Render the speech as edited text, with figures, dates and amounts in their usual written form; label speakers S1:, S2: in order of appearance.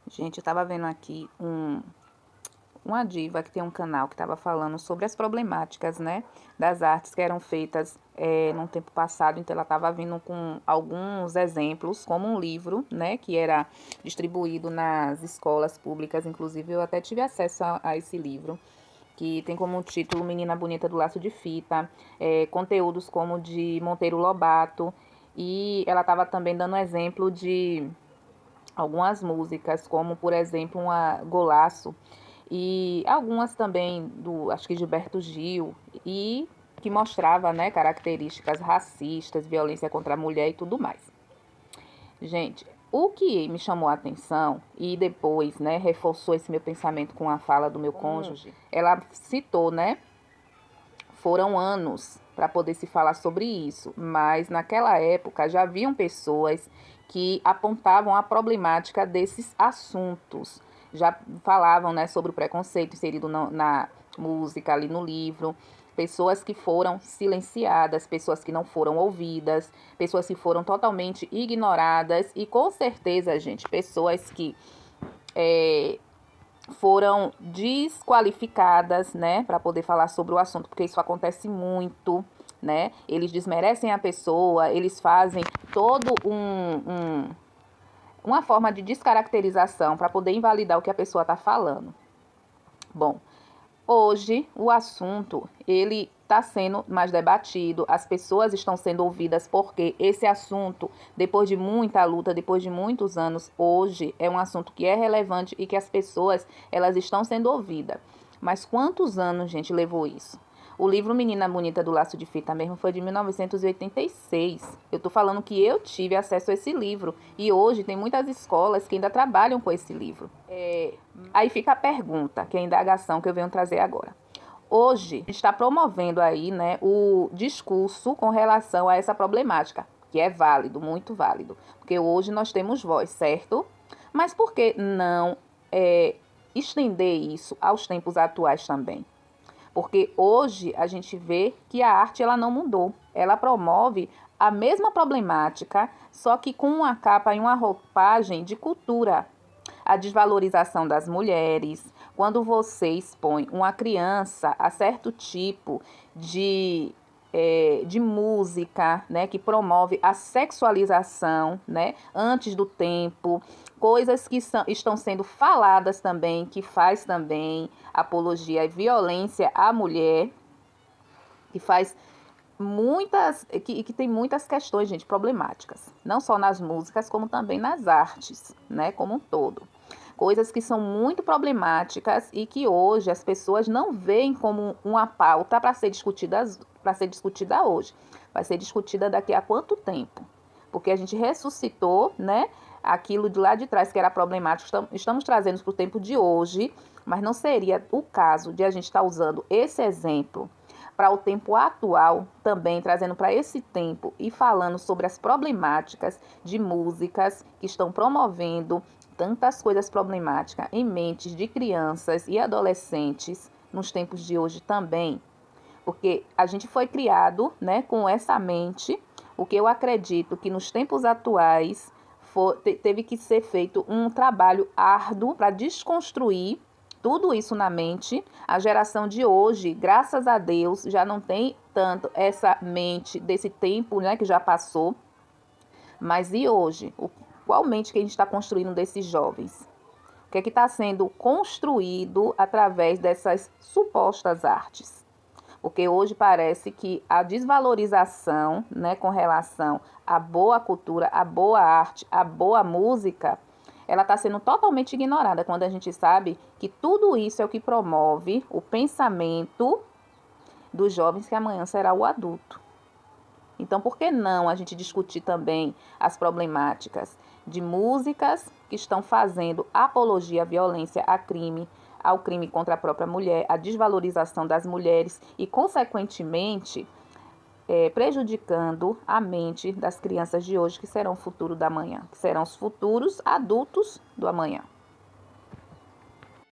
S1: Gente, eu tava vendo aqui uma diva que tem um canal que tava falando sobre as problemáticas, né, das artes que eram feitas no tempo passado. Então, ela tava vindo com alguns exemplos, como um livro, né, que era distribuído nas escolas públicas. Inclusive, eu até tive acesso a esse livro, que tem como título Menina Bonita do Laço de Fita, conteúdos como de Monteiro Lobato, e ela estava também dando exemplo de algumas músicas, como por exemplo uma Golaço, e algumas também do, acho que Gilberto Gil, e que mostrava, né, características racistas, violência contra a mulher e tudo mais. Gente, o que me chamou a atenção e depois, né, reforçou esse meu pensamento com a fala do meu cônjuge, ela citou, né, foram anos para poder se falar sobre isso, mas naquela época já haviam pessoas que apontavam a problemática desses assuntos. Já falavam, né, sobre o preconceito inserido na música, ali no livro. Pessoas que foram silenciadas, pessoas que não foram ouvidas, pessoas que foram totalmente ignoradas e, com certeza, gente, pessoas que foram desqualificadas, né, para poder falar sobre o assunto, porque isso acontece muito, né? Eles desmerecem a pessoa, eles fazem todo uma forma de descaracterização para poder invalidar o que a pessoa está falando. Bom, hoje o assunto ele está sendo mais debatido, as pessoas estão sendo ouvidas porque esse assunto, depois de muita luta, depois de muitos anos, hoje é um assunto que é relevante e que as pessoas elas estão sendo ouvidas. Mas quantos anos, gente, levou isso? O livro Menina Bonita do Laço de Fita mesmo foi de 1986. Eu tô falando que eu tive acesso a esse livro e hoje tem muitas escolas que ainda trabalham com esse livro. Aí fica a pergunta, que é a indagação que eu venho trazer agora. Hoje está promovendo aí, né, o discurso com relação a essa problemática, que é válido, muito válido, porque hoje nós temos voz, certo? Mas por que não estender isso aos tempos atuais também? Porque hoje a gente vê que a arte ela não mudou. Ela promove a mesma problemática, só que com uma capa e uma roupagem de cultura. A desvalorização das mulheres, quando você expõe uma criança a certo tipo de música, né, que promove a sexualização, né, antes do tempo, coisas que estão sendo faladas também, que faz também apologia à violência à mulher, que faz que tem muitas questões, gente, problemáticas, não só nas músicas, como também nas artes, né, como um todo. Coisas que são muito problemáticas e que hoje as pessoas não veem como uma pauta para ser discutida hoje. Vai ser discutida daqui a quanto tempo? Porque a gente ressuscitou, né, aquilo de lá de trás que era problemático, estamos trazendo para o tempo de hoje, mas não seria o caso de a gente estar usando esse exemplo para o tempo atual, também trazendo para esse tempo e falando sobre as problemáticas de músicas que estão promovendo tantas coisas problemáticas em mentes de crianças e adolescentes nos tempos de hoje também. Porque a gente foi criado, né, com essa mente, o que eu acredito que nos tempos atuais teve que ser feito um trabalho árduo para desconstruir tudo isso na mente. A geração de hoje, graças a Deus, já não tem tanto essa mente desse tempo, né, que já passou. Mas e hoje? Qual mente que a gente está construindo desses jovens? O que é que está sendo construído através dessas supostas artes? Porque hoje parece que a desvalorização, né, com relação à boa cultura, à boa arte, à boa música, ela está sendo totalmente ignorada quando a gente sabe que tudo isso é o que promove o pensamento dos jovens que amanhã será o adulto. Então, por que não a gente discutir também as problemáticas de músicas que estão fazendo apologia à violência, ao crime contra a própria mulher, à desvalorização das mulheres e, consequentemente, prejudicando a mente das crianças de hoje que serão o futuro da manhã, que serão os futuros adultos do amanhã.